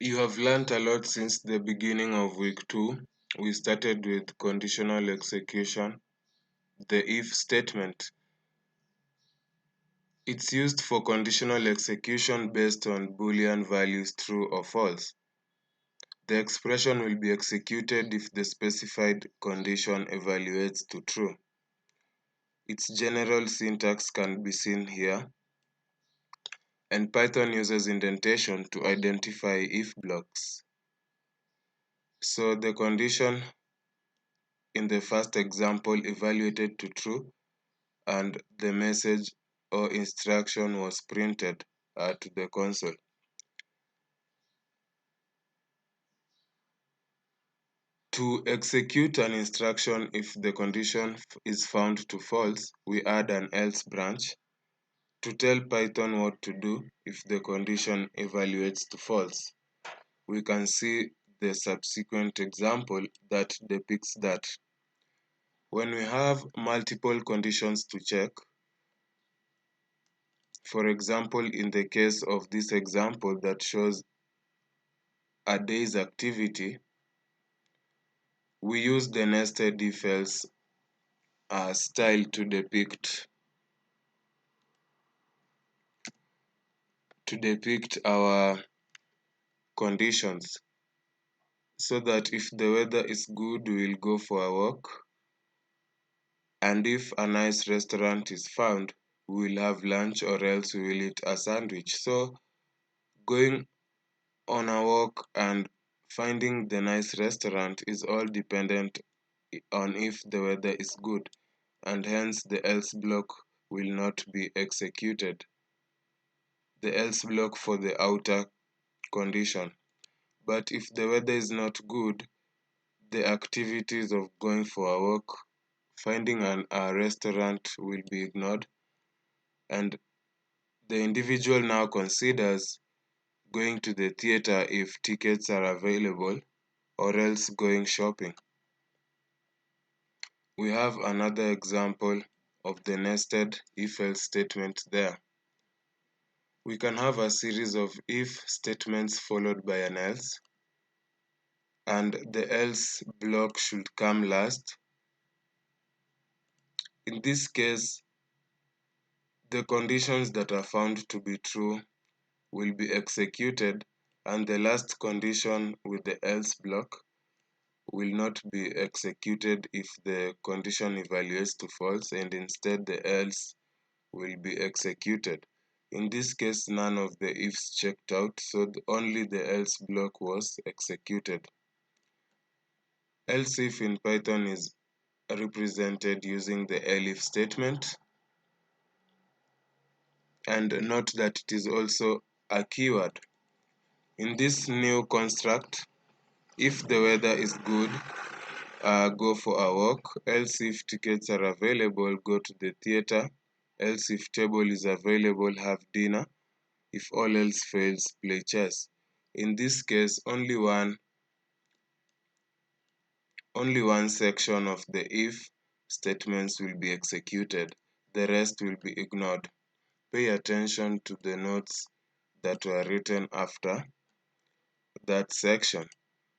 You have learned a lot since the beginning of week 2. We started with conditional execution, the if statement. It's used for conditional execution based on Boolean values true or false. The expression will be executed if the specified condition evaluates to true. Its general syntax can be seen here, and Python uses indentation to identify if blocks. So the condition in the first example evaluated to true, and the message or instruction was printed to the console. To execute an instruction if the condition is found to false, we add an else branch to tell Python what to do if the condition evaluates to false. We can see the subsequent example that depicts that. When we have multiple conditions to check, for example, in the case of this example that shows a day's activity, we use the nested if else style to depict our conditions, so that if the weather is good, we'll go for a walk, and if a nice restaurant is found, we'll have lunch, or else we will eat a sandwich. So going on a walk and finding the nice restaurant is all dependent on if the weather is good, and hence the else block will not be executed. The else block for the outer condition. But if the weather is not good, the activities of going for a walk, finding a restaurant will be ignored, and the individual now considers going to the theater if tickets are available, or else going shopping. We have another example of the nested if-else statement there. We can have a series of if statements followed by an else, and the else block should come last. In this case, the conditions that are found to be true will be executed, and the last condition with the else block will not be executed if the condition evaluates to false, and instead the else will be executed. In this case, none of the ifs checked out, so only the else block was executed. Else if in Python is represented using the elif statement, and note that it is also a keyword. In this new construct, if the weather is good, go for a walk, else if tickets are available, go to the theater, else if table is available, have dinner, if all else fails, play chess. In this case, only one section of the if statements will be executed, the rest will be ignored. Pay attention to the notes that were written after that section.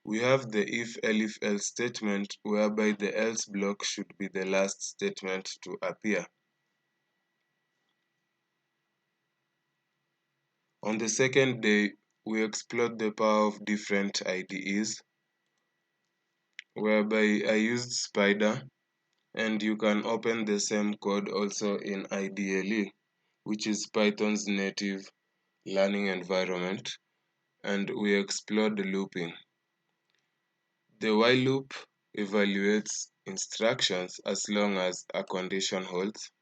We have the if elif else statement, whereby the else block should be the last statement to appear. On the second day, we explored the power of different IDEs, whereby I used Spider, and you can open the same code also in IDLE, which is Python's native learning environment, and we explored looping. The while loop evaluates instructions as long as a condition holds,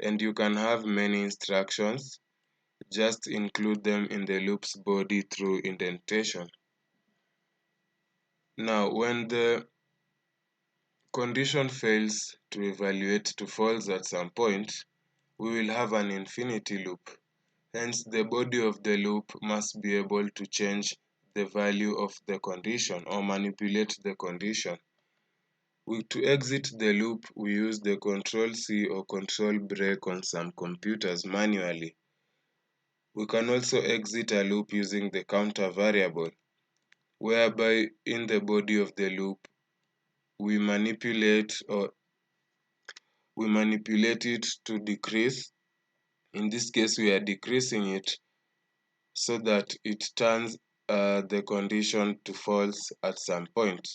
and you can have many instructions, just include them in the loop's body through indentation. Now, when the condition fails to evaluate to false at some point, we will have an infinity loop. Hence, the body of the loop must be able to change the value of the condition or manipulate the condition. To exit the loop, we use the Control C or Control break on some computers manually. We can also exit a loop using the counter variable, whereby in the body of the loop we manipulate it to decrease. In this case, we are decreasing it so that it turns the condition to false at some point.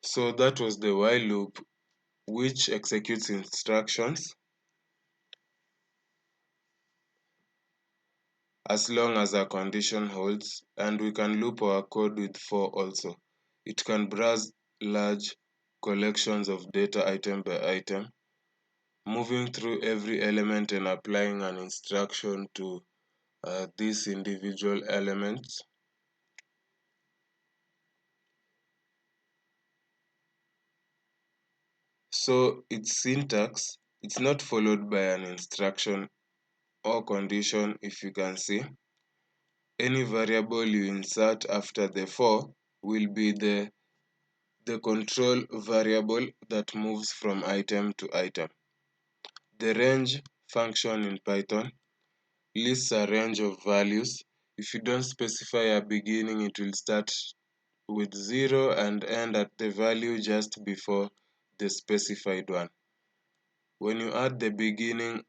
So that was the while loop, which executes instructions as long as a condition holds, and we can loop our code with for also. It can browse large collections of data item by item, moving through every element and applying an instruction to these individual elements. So its syntax, it's not followed by an instruction or condition. If you can see, any variable you insert after the for will be the control variable that moves from item to item. The range function in Python lists a range of values. If you don't specify a beginning, it will start with 0 and end at the value just before the specified one. When you add the beginning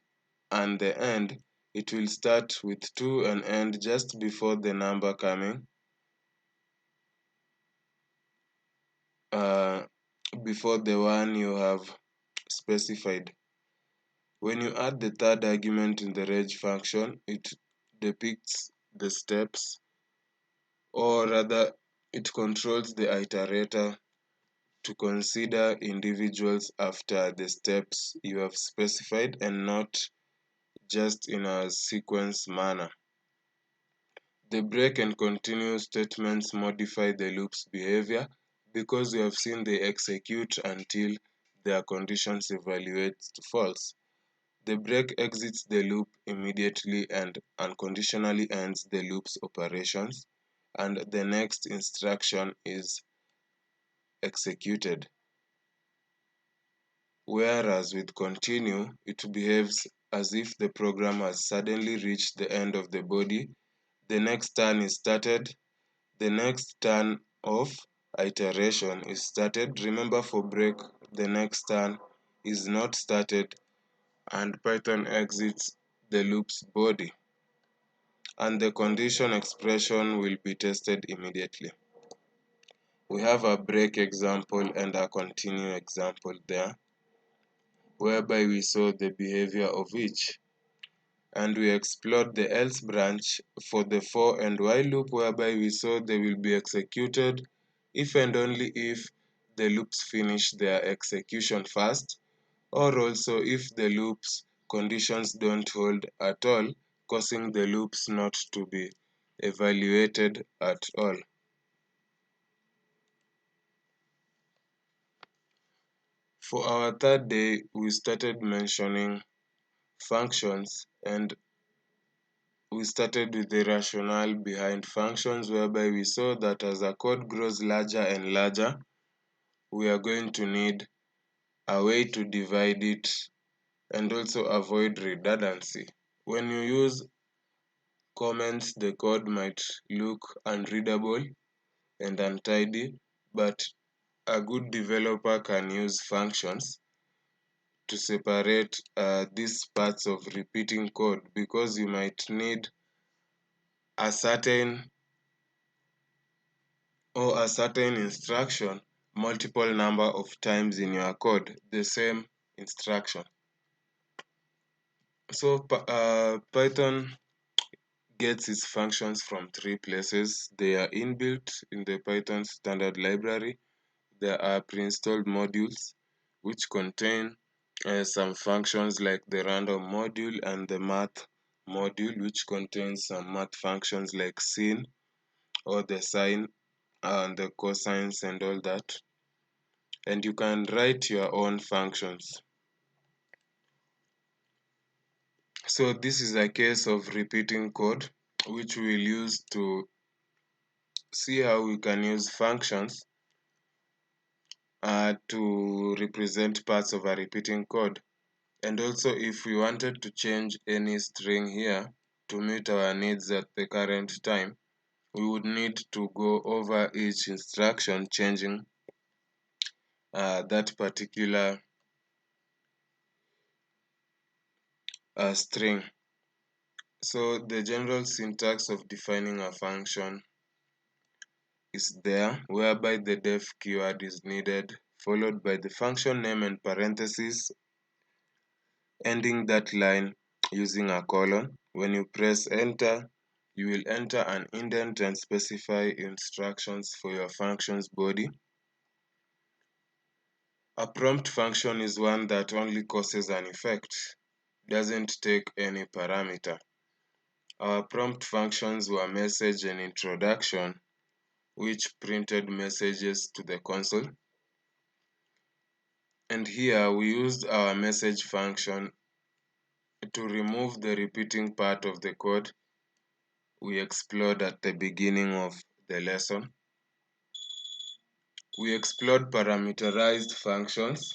and the end, it will start with 2 and end just before the number coming before the one you have specified. When you add the third argument in the range function, it depicts the steps, or rather, it controls the iterator to consider individuals after the steps you have specified and not just in a sequence manner. The break and continue statements modify the loop's behavior because we have seen they execute until their conditions evaluate to false. The break exits the loop immediately and unconditionally ends the loop's operations, and the next instruction is executed. Whereas with continue, it behaves as if the program has suddenly reached the end of the body. The next turn is started. The next turn of iteration is started. Remember, for break, the next turn is not started, and Python exits the loop's body, and the condition expression will be tested immediately. We have a break example and a continue example there, whereby we saw the behavior of each. And we explored the else branch for the for and while loop, whereby we saw they will be executed if and only if the loops finish their execution first, or also if the loop's conditions don't hold at all, causing the loops not to be evaluated at all. For our third day, we started mentioning functions, and we started with the rationale behind functions, whereby we saw that as a code grows larger and larger, we are going to need a way to divide it and also avoid redundancy. When you use comments, the code might look unreadable and untidy, but a good developer can use functions to separate these parts of repeating code, because you might need a certain instruction multiple number of times in your code, the same instruction. So Python gets its functions from three places. They are inbuilt in the Python standard library. There are pre-installed modules which contain some functions like the random module and the math module, which contains some math functions like sin or the sine and the cosines and all that. And you can write your own functions. So this is a case of repeating code, which we'll use to see how we can use functions to represent parts of a repeating code. And also, if we wanted to change any string here to meet our needs at the current time, we would need to go over each instruction, changing that particular string. So the general syntax of defining a function is there, whereby the def keyword is needed, followed by the function name and parentheses, ending that line using a colon. When you press enter, you will enter an indent and specify instructions for your function's body. A prompt function is one that only causes an effect, doesn't take any parameter. Our prompt functions were message and introduction, which printed messages to the console. And here we used our message function to remove the repeating part of the code we explored at the beginning of the lesson. We explored parameterized functions,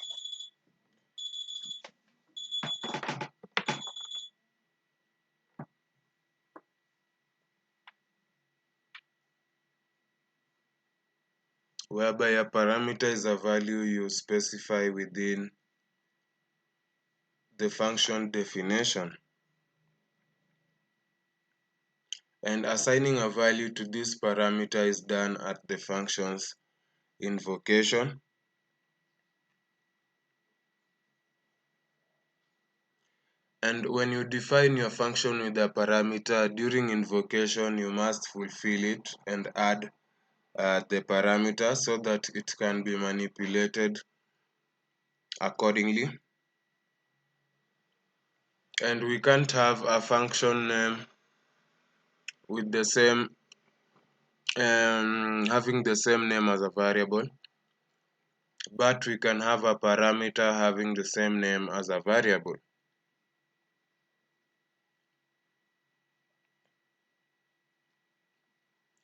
whereby a parameter is a value you specify within the function definition. And assigning a value to this parameter is done at the function's invocation. And when you define your function with a parameter during invocation, you must fulfill it and add the parameter so that it can be manipulated accordingly. And we can't have a function name with the same having the same name as a variable, but we can have a parameter having the same name as a variable.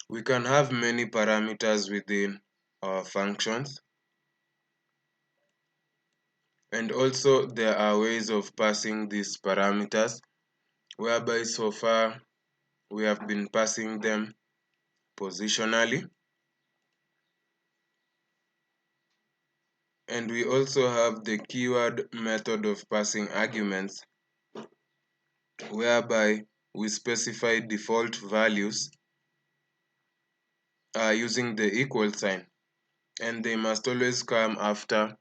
We can have many parameters within our functions, and also there are ways of passing these parameters, whereby so far we have been passing them positionally. And we also have the keyword method of passing arguments, whereby we specify default values using the equal sign, and they must always come after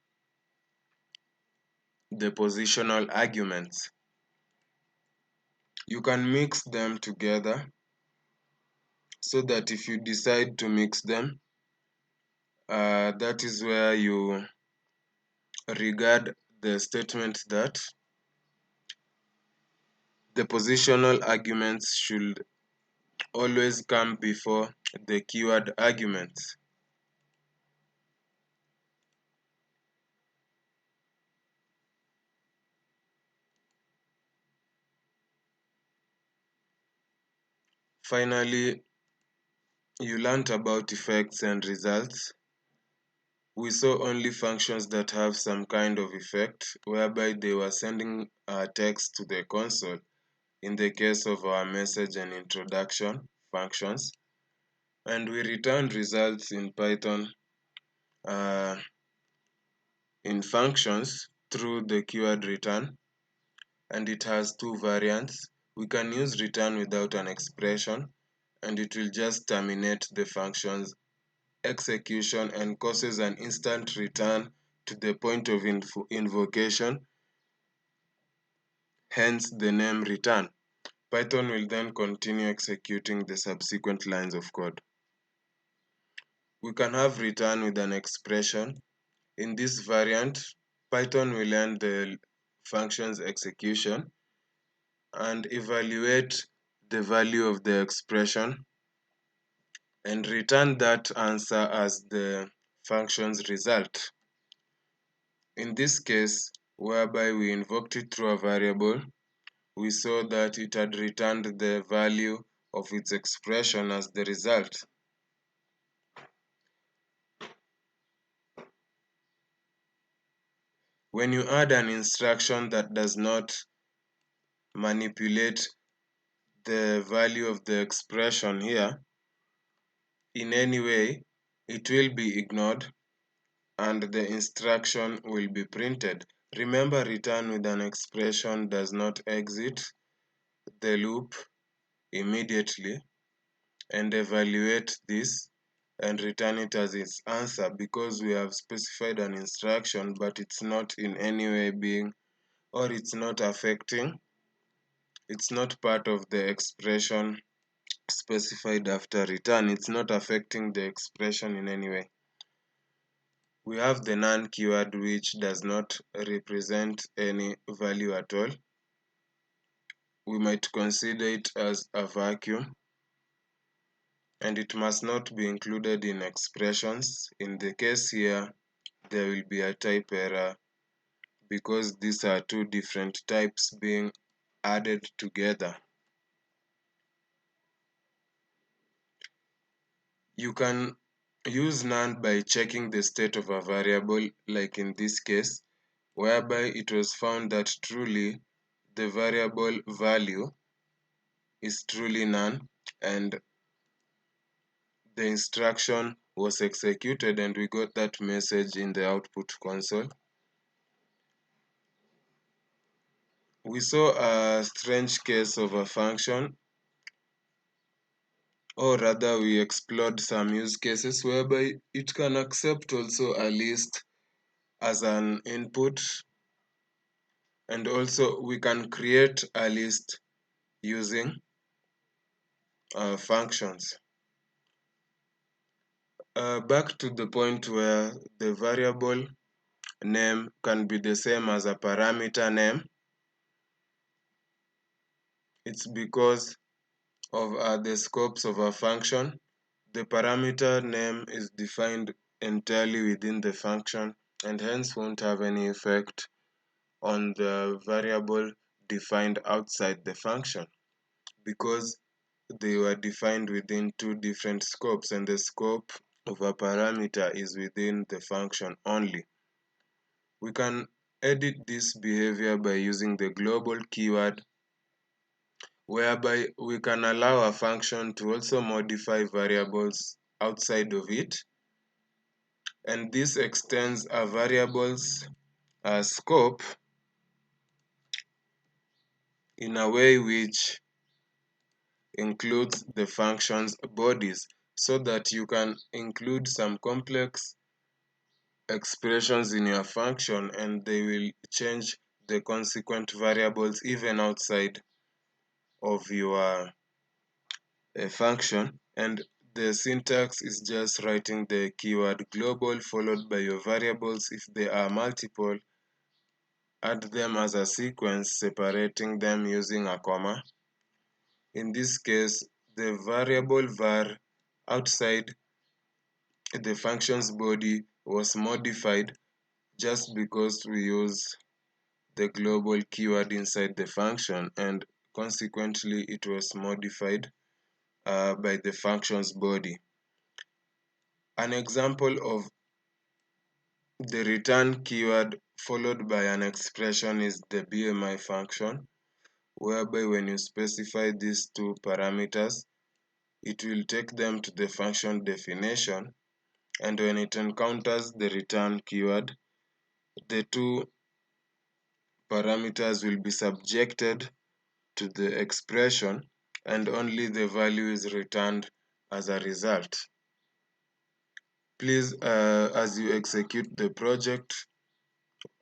the positional arguments. You can mix them together so that if you decide to mix them, that is where you regard the statement that the positional arguments should always come before the keyword arguments. Finally, you learned about effects and results. We saw only functions that have some kind of effect, whereby they were sending text to the console in the case of our message and introduction functions. And we returned results in Python uh, in functions through the keyword return, and it has two variants. We can use return without an expression, and it will just terminate the function's execution and causes an instant return to the point of invocation, hence the name return. Python will then continue executing the subsequent lines of code. We can have return with an expression. In this variant, Python will end the function's execution and evaluate the value of the expression and return that answer as the function's result. In this case, whereby we invoked it through a variable, we saw that it had returned the value of its expression as the result. When you add an instruction that does not manipulate the value of the expression here in any way, it will be ignored and the instruction will be printed. Remember, return with an expression does not exit the loop immediately, and evaluate this and return it as its answer, because we have specified an instruction but it's not in any way being, or it's not affecting, it's not part of the expression specified after return, it's not affecting the expression in any way. We have the none keyword, which does not represent any value at all. We might consider it as a vacuum, and it must not be included in expressions. In the case here, there will be a type error because these are two different types being added together. You can use none by checking the state of a variable, like in this case, whereby it was found that truly the variable value is truly none, and the instruction was executed and we got that message in the output console. We saw a strange case of a function, or rather we explored some use cases whereby it can accept also a list as an input, and also we can create a list using functions. Back to the point where the variable name can be the same as a parameter name. It's because of the scopes of a function. The parameter name is defined entirely within the function and hence won't have any effect on the variable defined outside the function, because they were defined within two different scopes and the scope of a parameter is within the function only. We can edit this behavior by using the global keyword, whereby we can allow a function to also modify variables outside of it, and this extends a variable's scope in a way which includes the function's bodies, so that you can include some complex expressions in your function and they will change the consequent variables even outside of your function. And the syntax is just writing the keyword global followed by your variables. If they are multiple, add them as a sequence, separating them using a comma. In this case, the variable var outside the function's body was modified just because we use the global keyword inside the function, and consequently it was modified by the function's body. An example of the return keyword followed by an expression is the BMI function, whereby when you specify these two parameters, it will take them to the function definition, and when it encounters the return keyword, the two parameters will be subjected to the expression and only the value is returned as a result. Please, as you execute the project,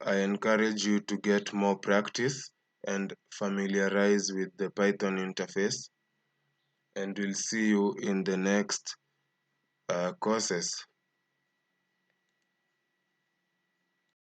I encourage you to get more practice and familiarize with the Python interface, and we'll see you in the next courses.